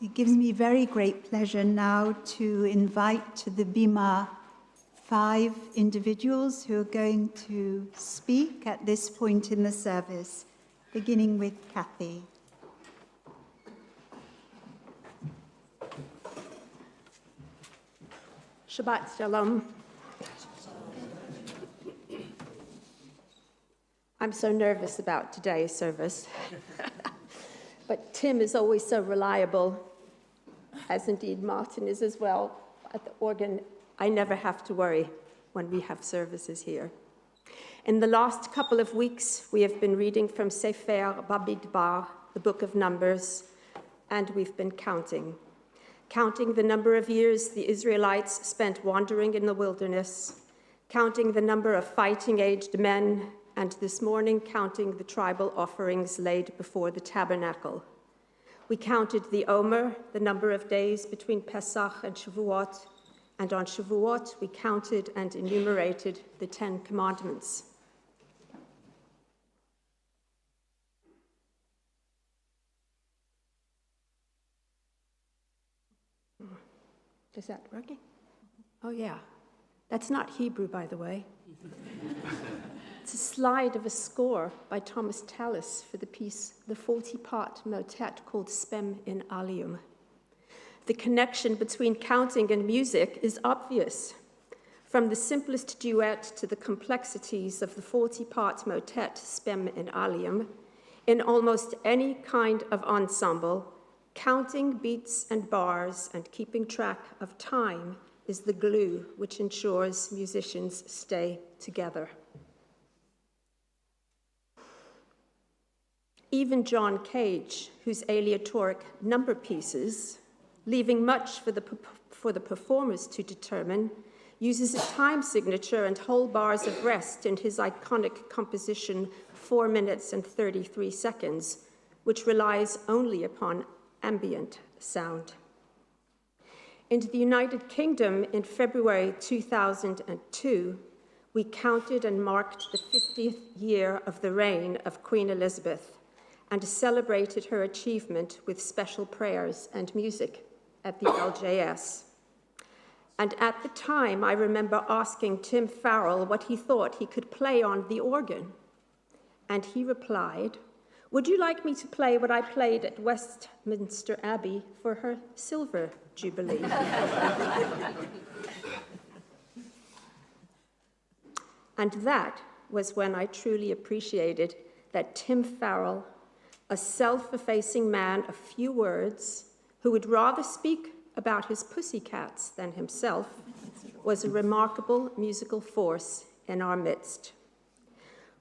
It gives me very great pleasure now to invite to the Bima 5 individuals who are going to speak at this point in the service, beginning with Kathy. Shabbat Shalom. I'm so nervous about today's service, but Tim is always so reliable, as indeed Martin is as well. At the organ, I never have to worry when we have services here. In the last couple of weeks, we have been reading from Sefer Bamidbar, the book of Numbers, and we've been counting the number of years the Israelites spent wandering in the wilderness, counting the number of fighting-aged men, and this morning counting the tribal offerings laid before the tabernacle. We counted the Omer, the number of days between Pesach and Shavuot, and on Shavuot we counted and enumerated the 10 Commandments. Is that working? Oh, yeah. That's not Hebrew, by the way. It's a slide of a score by Thomas Tallis for the piece, the 40-part motet called Spem in Alium. The connection between counting and music is obvious. From the simplest duet to the complexities of the 40-part motet Spem in Alium, in almost any kind of ensemble, counting beats and bars and keeping track of time is the glue which ensures musicians stay together. Even John Cage, whose aleatoric number pieces, leaving much for the performers to determine, uses a time signature and whole bars of rest in his iconic composition 4 minutes and 33 seconds, which relies only upon ambient sound. In the United Kingdom in February 2002, we counted and marked the 50th year of the reign of Queen Elizabeth and celebrated her achievement with special prayers and music at the LJS. And at the time, I remember asking Tim Farrell what he thought he could play on the organ. And he replied, "Would you like me to play what I played at Westminster Abbey for her silver jubilee?" And that was when I truly appreciated that Tim Farrell, a self-effacing man of few words, who would rather speak about his pussycats than himself, was a remarkable musical force in our midst.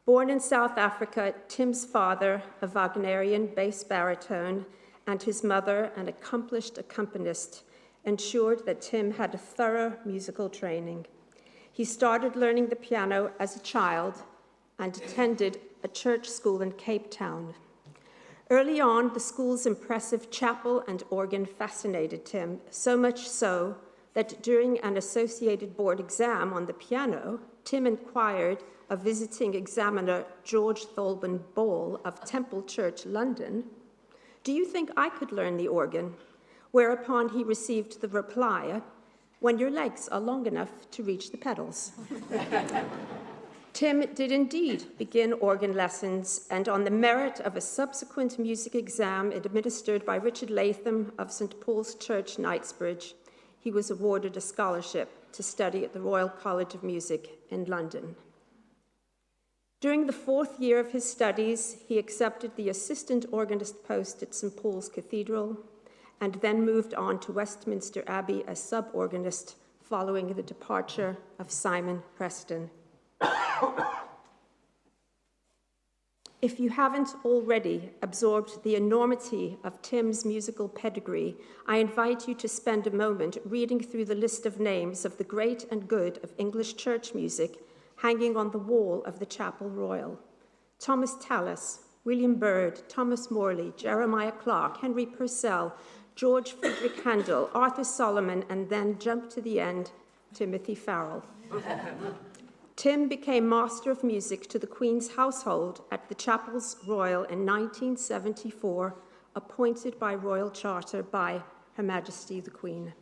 Born in South Africa, Tim's father, a Wagnerian bass baritone, and his mother, an accomplished accompanist, ensured that Tim had a thorough musical training. He started learning the piano as a child and attended a church school in Cape Town. Early on, the school's impressive chapel and organ fascinated Tim, so much so that during an associated board exam on the piano, Tim inquired of visiting examiner George Tholban Ball of Temple Church, London, "Do you think I could learn the organ?" Whereupon he received the reply, "When your legs are long enough to reach the pedals." Tim did indeed begin organ lessons, and on the merit of a subsequent music exam administered by Richard Latham of St. Paul's Church, Knightsbridge, he was awarded a scholarship to study at the Royal College of Music in London. During the 4th year of his studies, he accepted the assistant organist post at St. Paul's Cathedral, and then moved on to Westminster Abbey as sub-organist following the departure of Simon Preston. If you haven't already absorbed the enormity of Tim's musical pedigree, I invite you to spend a moment reading through the list of names of the great and good of English church music hanging on the wall of the Chapel Royal. Thomas Tallis, William Byrd, Thomas Morley, Jeremiah Clark, Henry Purcell, George Friedrich Handel, Arthur Solomon, and then jump to the end, Timothy Farrell. Tim became Master of Music to the Queen's household at the Chapels Royal in 1974, appointed by Royal Charter by Her Majesty the Queen.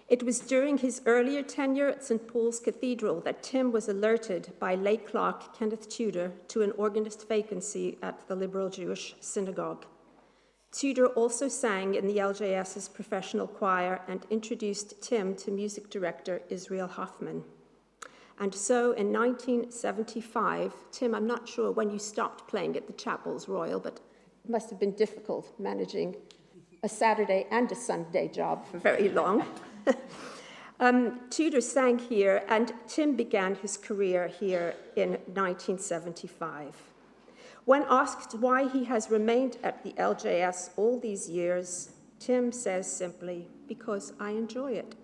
It was during his earlier tenure at St. Paul's Cathedral that Tim was alerted by lay clerk Kenneth Tudor to an organist vacancy at the liberal Jewish Synagogue. Tudor also sang in the LJS's professional choir and introduced Tim to music director Israel Hoffman. And so in 1975, Tim, I'm not sure when you stopped playing at the Chapels Royal, but it must have been difficult managing a Saturday and a Sunday job for very long. Tudor sang here, and Tim began his career here in 1975. When asked why he has remained at the LJS all these years, Tim says simply, because I enjoy it.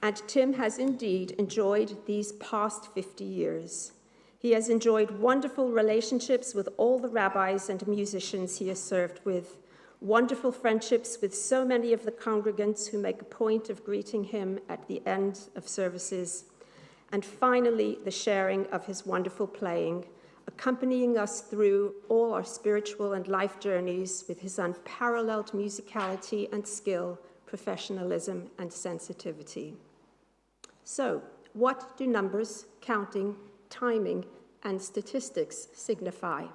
And Tim has indeed enjoyed these past 50 years. He has enjoyed wonderful relationships with all the rabbis and musicians he has served with, wonderful friendships with so many of the congregants who make a point of greeting him at the end of services, and finally, the sharing of his wonderful playing, accompanying us through all our spiritual and life journeys with his unparalleled musicality and skill, professionalism, and sensitivity. So, what do numbers, counting, timing, and statistics signify?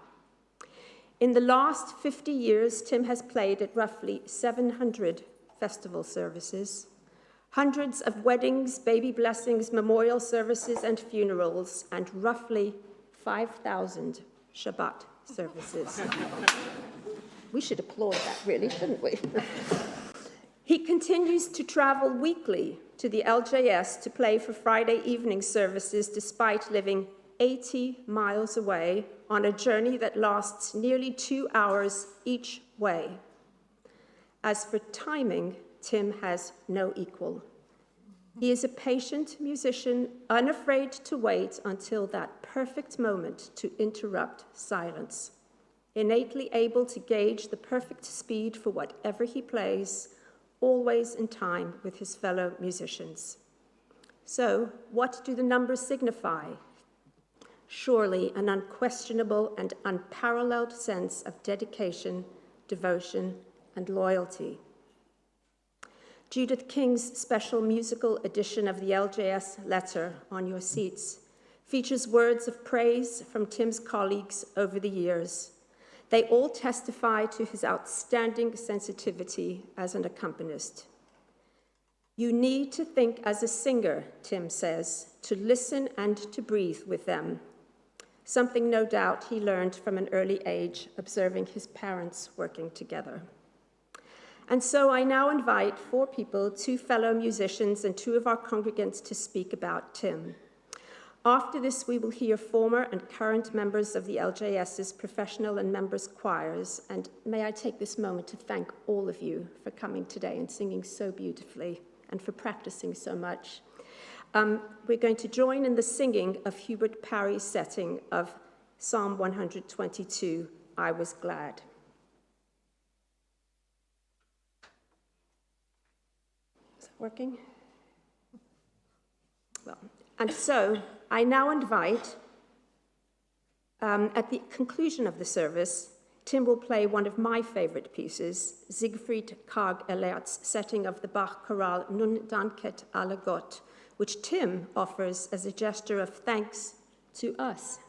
In the last 50 years, Tim has played at roughly 700 festival services, hundreds of weddings, baby blessings, memorial services, and funerals, and roughly 5,000 Shabbat services. We should applaud that, really, shouldn't we? He continues to travel weekly to the LJS to play for Friday evening services despite living 80 miles away on a journey that lasts nearly 2 hours each way. As for timing, Tim has no equal. He is a patient musician, unafraid to wait until that perfect moment to interrupt silence, innately able to gauge the perfect speed for whatever he plays, always in time with his fellow musicians. So, what do the numbers signify? Surely an unquestionable and unparalleled sense of dedication, devotion, and loyalty. Judith King's special musical edition of the LJS letter on your seats features words of praise from Tim's colleagues over the years. They all testify to his outstanding sensitivity as an accompanist. You need to think as a singer, Tim says, to listen and to breathe with them. Something no doubt he learned from an early age, observing his parents working together. And so I now invite 4 people, 2 fellow musicians and 2 of our congregants to speak about Tim. After this, we will hear former and current members of the LJS's professional and members' choirs. And may I take this moment to thank all of you for coming today and singing so beautifully and for practicing so much. We're going to join in the singing of Hubert Parry's setting of Psalm 122, I Was Glad. Is it working? Well, and so I now invite, at the conclusion of the service, Tim will play one of my favorite pieces, Siegfried Karg Ellert's setting of the Bach chorale Nun danket alle Gott, which Tim offers as a gesture of thanks to us.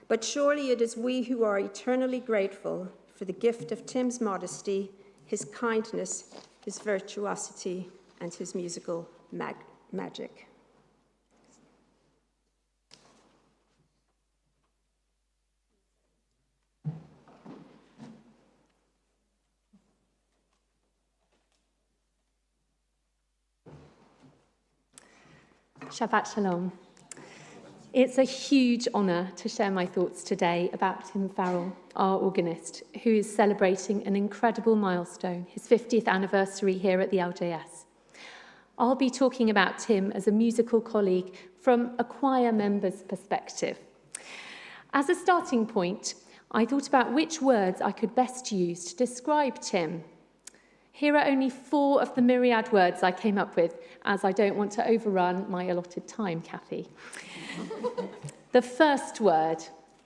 But surely it is we who are eternally grateful for the gift of Tim's modesty, his kindness, his virtuosity, and his musical magic. Shabbat Shalom. It's a huge honour to share my thoughts today about Tim Farrell, our organist, who is celebrating an incredible milestone, his 50th anniversary here at the LJS. I'll be talking about Tim as a musical colleague from a choir member's perspective. As a starting point, I thought about which words I could best use to describe Tim. Here are only 4 of the myriad words I came up with, as I don't want to overrun my allotted time, Kathy. The first word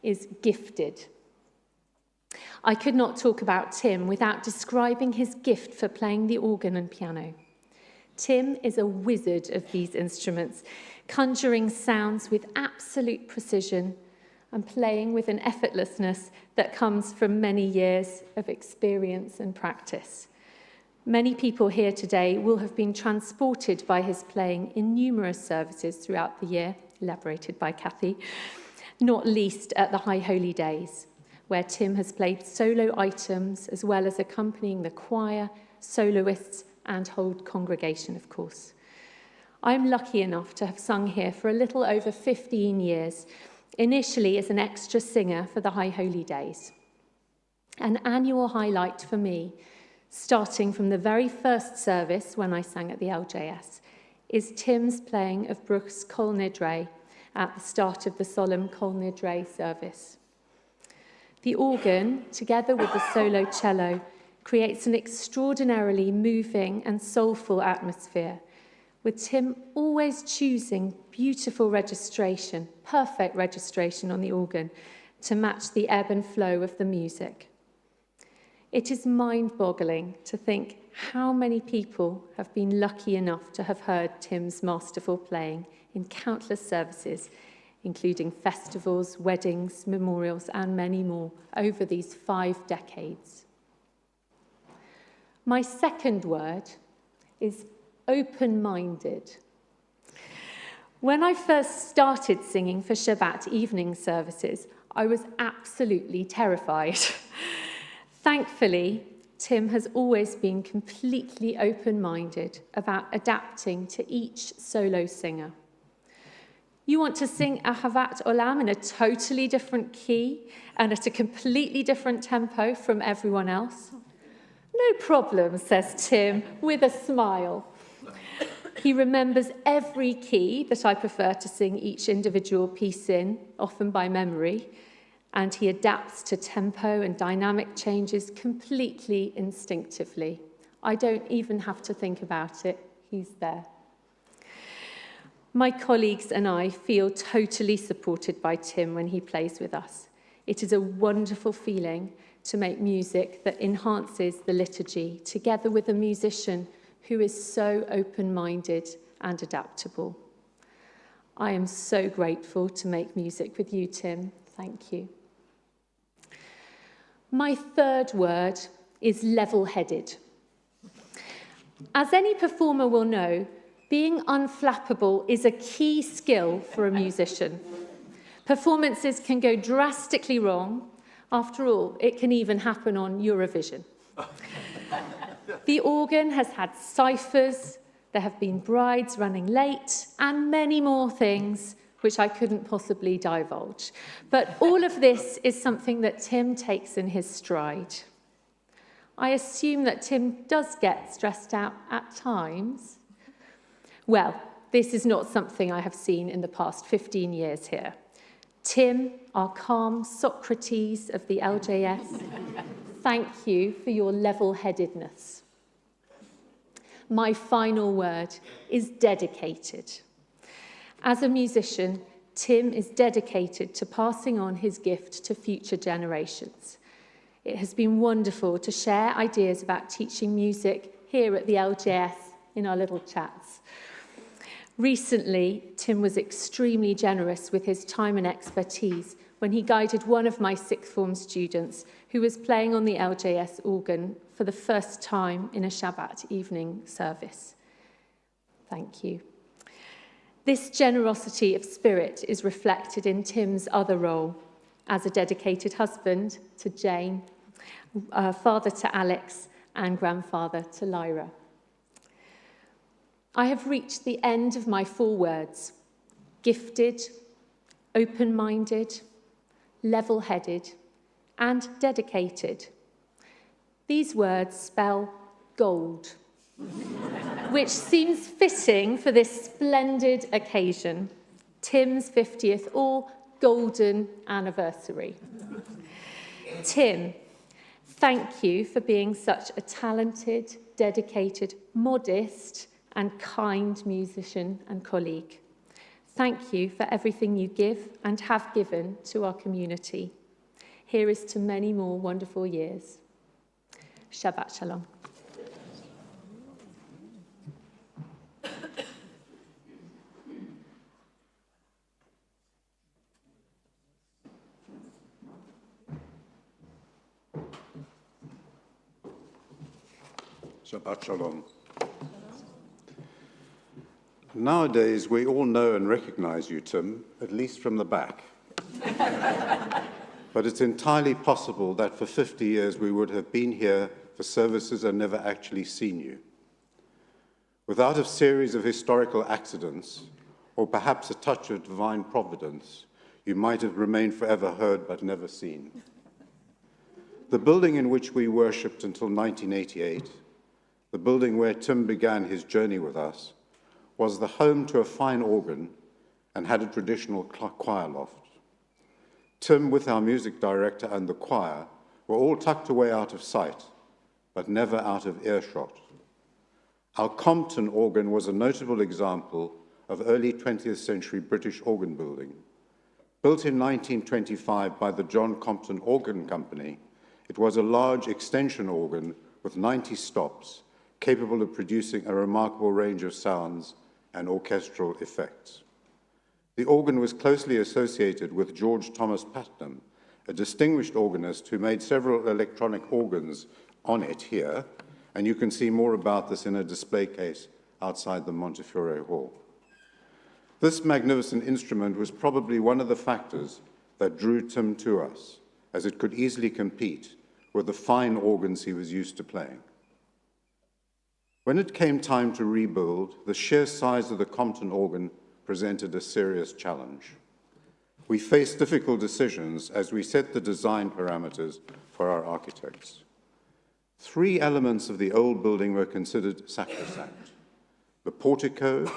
is gifted. I could not talk about Tim without describing his gift for playing the organ and piano. Tim is a wizard of these instruments, conjuring sounds with absolute precision and playing with an effortlessness that comes from many years of experience and practice. Many people here today will have been transported by his playing in numerous services throughout the year, elaborated by Kathy, not least at the High Holy Days, where Tim has played solo items as well as accompanying the choir, soloists, and whole congregation, of course. I'm lucky enough to have sung here for a little over 15 years, initially as an extra singer for the High Holy Days. An annual highlight for me, starting from the very first service when I sang at the LJS, is Tim's playing of Bruch's Kol Nidre at the start of the solemn Kol Nidre service. The organ, together with the solo cello, creates an extraordinarily moving and soulful atmosphere, with Tim always choosing beautiful registration, perfect registration on the organ, to match the ebb and flow of the music. It is mind-boggling to think how many people have been lucky enough to have heard Tim's masterful playing in countless services, including festivals, weddings, memorials, and many more over these 5 decades. My second word is open-minded. When I first started singing for Shabbat evening services, I was absolutely terrified. Thankfully, Tim has always been completely open-minded about adapting to each solo singer. You want to sing Ahavat Olam in a totally different key and at a completely different tempo from everyone else? No problem, says Tim with a smile. He remembers every key that I prefer to sing each individual piece in, often by memory, and he adapts to tempo and dynamic changes completely instinctively. I don't even have to think about it. He's there. My colleagues and I feel totally supported by Tim when he plays with us. It is a wonderful feeling to make music that enhances the liturgy, together with a musician who is so open-minded and adaptable. I am so grateful to make music with you, Tim. Thank you. My third word is level-headed. As any performer will know, being unflappable is a key skill for a musician. Performances can go drastically wrong. After all, it can even happen on Eurovision. The organ has had ciphers, there have been brides running late, and many more things which I couldn't possibly divulge. But all of this is something that Tim takes in his stride. I assume that Tim does get stressed out at times. Well, this is not something I have seen in the past 15 years here. Tim, our calm Socrates of the LJS, thank you for your level-headedness. My final word is dedicated. As a musician, Tim is dedicated to passing on his gift to future generations. It has been wonderful to share ideas about teaching music here at the LJS in our little chats. Recently, Tim was extremely generous with his time and expertise when he guided one of my sixth form students who was playing on the LJS organ for the first time in a Shabbat evening service. Thank you. This generosity of spirit is reflected in Tim's other role as a dedicated husband to Jane, father to Alex, and grandfather to Lyra. I have reached the end of my 4 words: gifted, open-minded, level-headed, and dedicated. These words spell gold, which seems fitting for this splendid occasion, Tim's 50th or golden anniversary. Tim, thank you for being such a talented, dedicated, modest, and kind musician and colleague. Thank you for everything you give and have given to our community. Here is to many more wonderful years. Shabbat Shalom. Shabbat Shalom. Nowadays, we all know and recognize you, Tim, at least from the back. But it's entirely possible that for 50 years we would have been here for services and never actually seen you. Without a series of historical accidents, or perhaps a touch of divine providence, you might have remained forever heard but never seen. The building in which we worshipped until 1988, the building where Tim began his journey with us, was the home to a fine organ and had a traditional choir loft. Tim, with our music director and the choir, were all tucked away out of sight, but never out of earshot. Our Compton organ was a notable example of early 20th century British organ building. Built in 1925 by the John Compton Organ Company, it was a large extension organ with 90 stops, capable of producing a remarkable range of sounds and orchestral effects. The organ was closely associated with George Thomas Patnam, a distinguished organist who made several electronic organs on it here, and you can see more about this in a display case outside the Montefiore Hall. This magnificent instrument was probably one of the factors that drew Tim to us, as it could easily compete with the fine organs he was used to playing. When it came time to rebuild, the sheer size of the Compton organ presented a serious challenge. We faced difficult decisions as we set the design parameters for our architects. 3 elements of the old building were considered sacrosanct: the portico,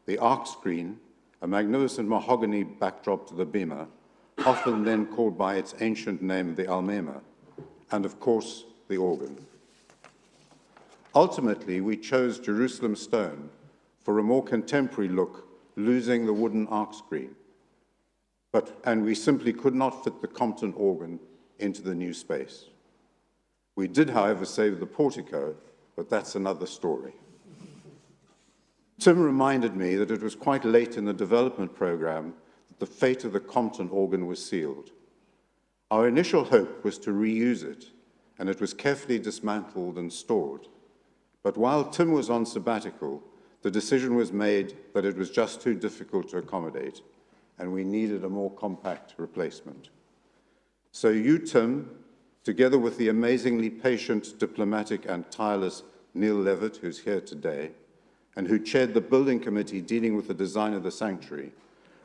the arch screen, a magnificent mahogany backdrop to the bima, often then called by its ancient name the almema, and of course the organ. Ultimately, we chose Jerusalem stone for a more contemporary look, losing the wooden arch screen. And we simply could not fit the Compton organ into the new space. We did, however, save the portico, but that's another story. Tim reminded me that it was quite late in the development program that the fate of the Compton organ was sealed. Our initial hope was to reuse it, and it was carefully dismantled and stored. But while Tim was on sabbatical, the decision was made that it was just too difficult to accommodate, and we needed a more compact replacement. So you, Tim, together with the amazingly patient, diplomatic, and tireless Neil Levitt, who's here today, and who chaired the building committee dealing with the design of the sanctuary,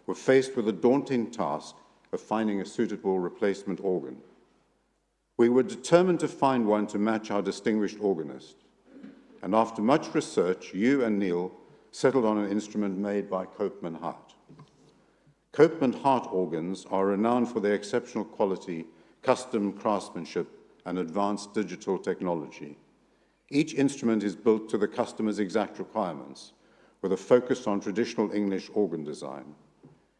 were faced with the daunting task of finding a suitable replacement organ. We were determined to find one to match our distinguished organist. And after much research, you and Neil settled on an instrument made by Copeman Hart. Copeman Hart organs are renowned for their exceptional quality, custom craftsmanship, and advanced digital technology. Each instrument is built to the customer's exact requirements, with a focus on traditional English organ design.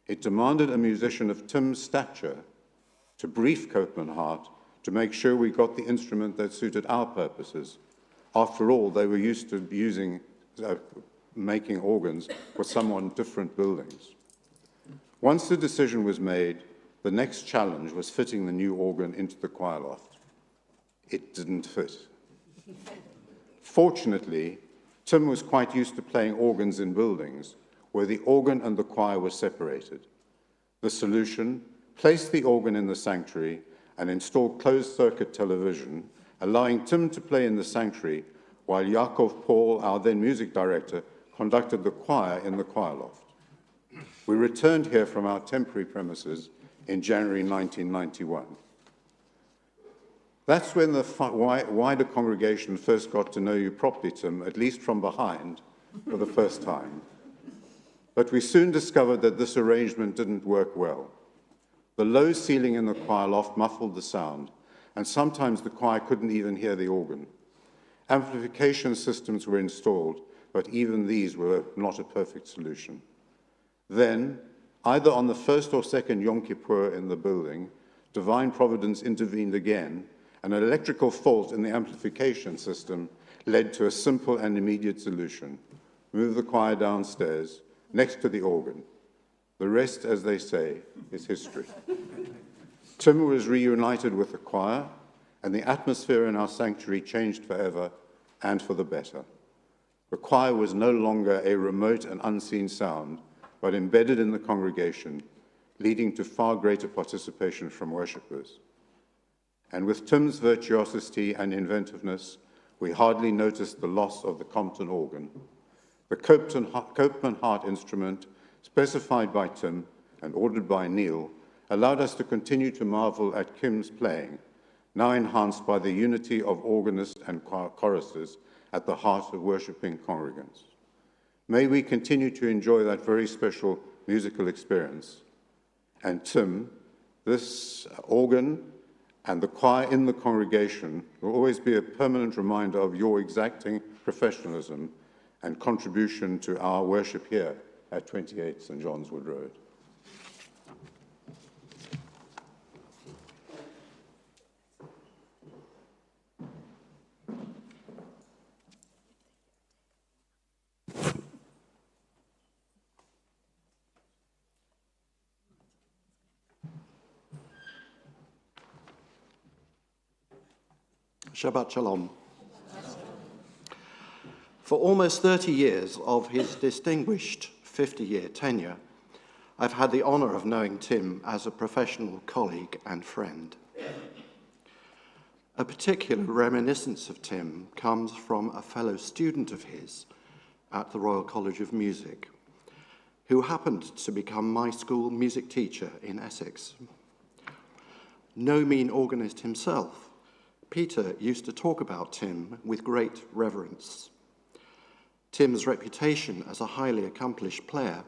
It demanded a musician of Tim's stature to brief Copeman Hart to make sure we got the instrument that suited our purposes. After all, they were used to making organs for somewhat different buildings. Once the decision was made, the next challenge was fitting the new organ into the choir loft. It didn't fit. Fortunately, Tim was quite used to playing organs in buildings where the organ and the choir were separated. The solution: place the organ in the sanctuary and install closed-circuit television, allowing Tim to play in the sanctuary while Yaakov Paul, our then music director, conducted the choir in the choir loft. We returned here from our temporary premises in January 1991. That's when the wider congregation first got to know you properly, Tim, at least from behind, for the first time. But we soon discovered that this arrangement didn't work well. The low ceiling in the choir loft muffled the sound, and sometimes the choir couldn't even hear the organ. Amplification systems were installed, but even these were not a perfect solution. Then, either on the first or second Yom Kippur in the building, divine providence intervened again, and an electrical fault in the amplification system led to a simple and immediate solution. Move the choir downstairs, next to the organ. The rest, as they say, is history. Tim was reunited with the choir, and the atmosphere in our sanctuary changed forever and for the better. The choir was no longer a remote and unseen sound, but embedded in the congregation, leading to far greater participation from worshippers. And with Tim's virtuosity and inventiveness, we hardly noticed the loss of the Compton organ. The Copeland Hart instrument, specified by Tim and ordered by Neil, allowed us to continue to marvel at Kim's playing, now enhanced by the unity of organist and choristers at the heart of worshipping congregants. May we continue to enjoy that very special musical experience. And Tim, this organ and the choir in the congregation will always be a permanent reminder of your exacting professionalism and contribution to our worship here at 28 St. John's Wood Road. Shabbat Shalom. For almost 30 years of his distinguished 50-year tenure, I've had the honor of knowing Tim as a professional colleague and friend. A particular reminiscence of Tim comes from a fellow student of his at the Royal College of Music, who happened to become my school music teacher in Essex. No mean organist himself, Peter used to talk about Tim with great reverence. Tim's reputation as a highly accomplished player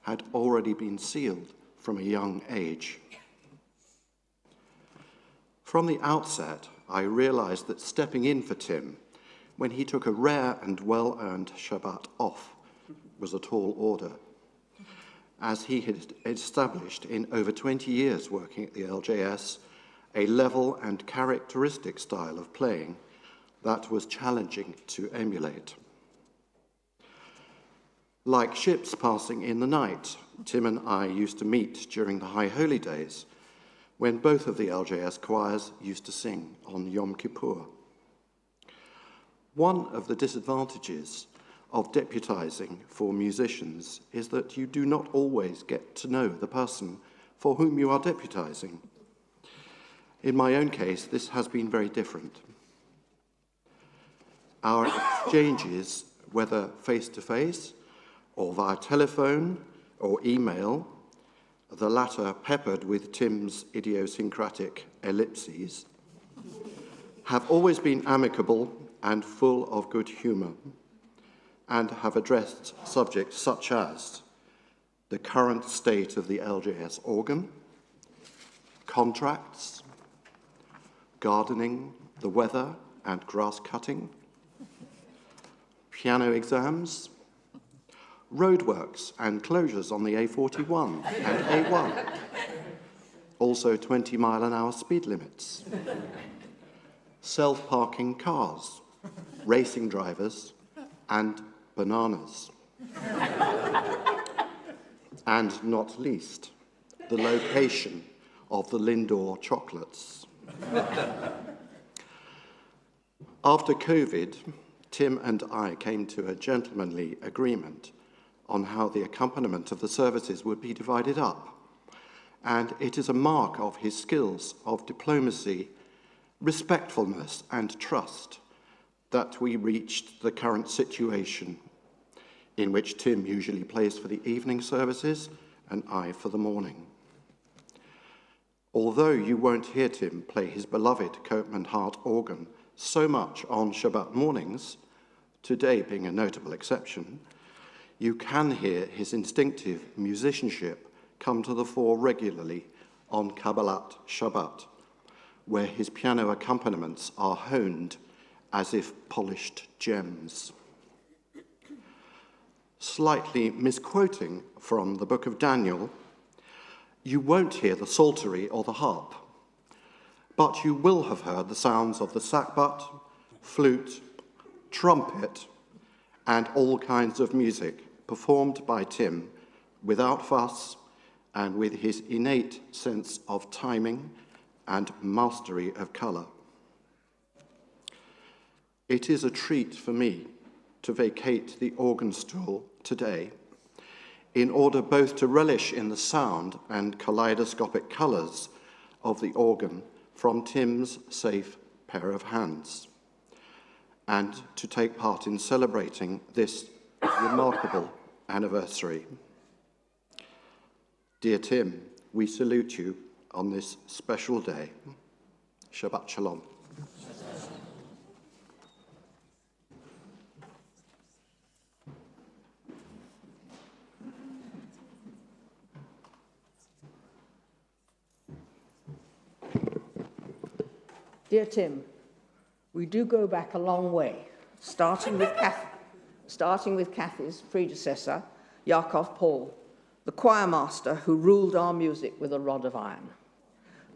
had already been sealed from a young age. From the outset, I realized that stepping in for Tim when he took a rare and well-earned Shabbat off was a tall order, as he had established in over 20 years working at the LJS a level and characteristic style of playing that was challenging to emulate. Like ships passing in the night, Tim and I used to meet during the High Holy Days, when both of the LJS choirs used to sing on Yom Kippur. One of the disadvantages of deputizing for musicians is that you do not always get to know the person for whom you are deputizing. In my own case, this has been very different. Our exchanges, whether face-to-face or via telephone or email, the latter peppered with Tim's idiosyncratic ellipses, have always been amicable and full of good humour, and have addressed subjects such as the current state of the LJS organ, contracts, gardening, the weather and grass cutting, piano exams, roadworks and closures on the A41 and A1, also 20-mile-an-hour speed limits, self-parking cars, racing drivers, and bananas. And not least, the location of the Lindor chocolates. After COVID, Tim and I came to a gentlemanly agreement on how the accompaniment of the services would be divided up, and it is a mark of his skills of diplomacy, respectfulness, and trust that we reached the current situation in which Tim usually plays for the evening services and I for the morning. Although you won't hear Tim play his beloved Copeland Hart organ so much on Shabbat mornings, today being a notable exception, you can hear his instinctive musicianship come to the fore regularly on Kabbalat Shabbat, where his piano accompaniments are honed as if polished gems. Slightly misquoting from the book of Daniel, you won't hear the psaltery or the harp, but you will have heard the sounds of the sackbut, flute, trumpet, and all kinds of music performed by Tim without fuss and with his innate sense of timing and mastery of colour. It is a treat for me to vacate the organ stool today in order both to relish in the sound and kaleidoscopic colours of the organ from Tim's safe pair of hands, and to take part in celebrating this remarkable anniversary. Dear Tim, we salute you on this special day. Shabbat Shalom. Dear Tim, we do go back a long way, starting with Kathy's predecessor, Yaakov Paul, the choir master who ruled our music with a rod of iron,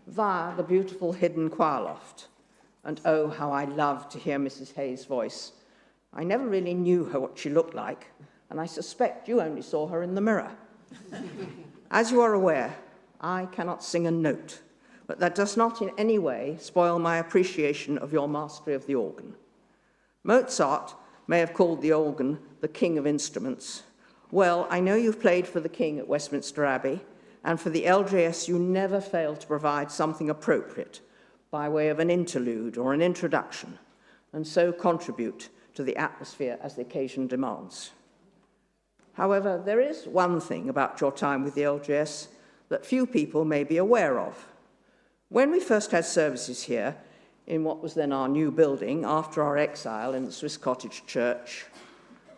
via the beautiful hidden choir loft. And oh, how I loved to hear Mrs. Hayes' voice. I never really knew her what she looked like, and I suspect you only saw her in the mirror. As you are aware, I cannot sing a note, but that does not in any way spoil my appreciation of your mastery of the organ. Mozart may have called the organ the king of instruments. Well, I know you've played for the king at Westminster Abbey, and for the LJS you never failed to provide something appropriate by way of an interlude or an introduction, and so contribute to the atmosphere as the occasion demands. However, there is one thing about your time with the LJS that few people may be aware of. When we first had services here, in what was then our new building, after our exile in the Swiss Cottage Church,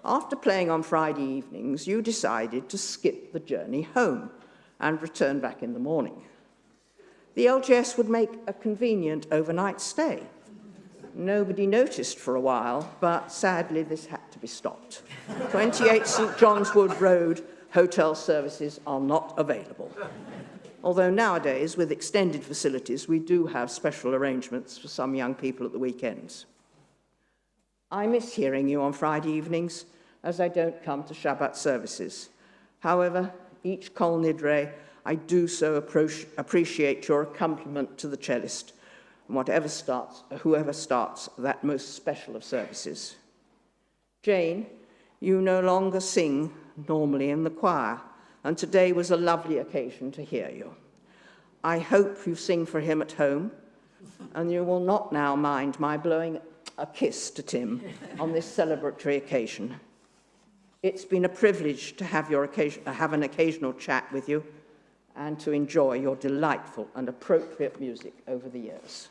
after playing on Friday evenings, you decided to skip the journey home and return back in the morning. The LJS would make a convenient overnight stay. Nobody noticed for a while, but sadly this had to be stopped. 28 St. John's Wood Road hotel services are not available. Although nowadays, with extended facilities, we do have special arrangements for some young people at the weekends. I miss hearing you on Friday evenings, as I don't come to Shabbat services. However, each Kol Nidre, I do so appreciate your accompaniment to the cellist, and whoever starts that most special of services. Jane, you no longer sing normally in the choir, and today was a lovely occasion to hear you. I hope you sing for him at home, and you will not now mind my blowing a kiss to Tim on this celebratory occasion. It's been a privilege to have an occasional chat with you and to enjoy your delightful and appropriate music over the years.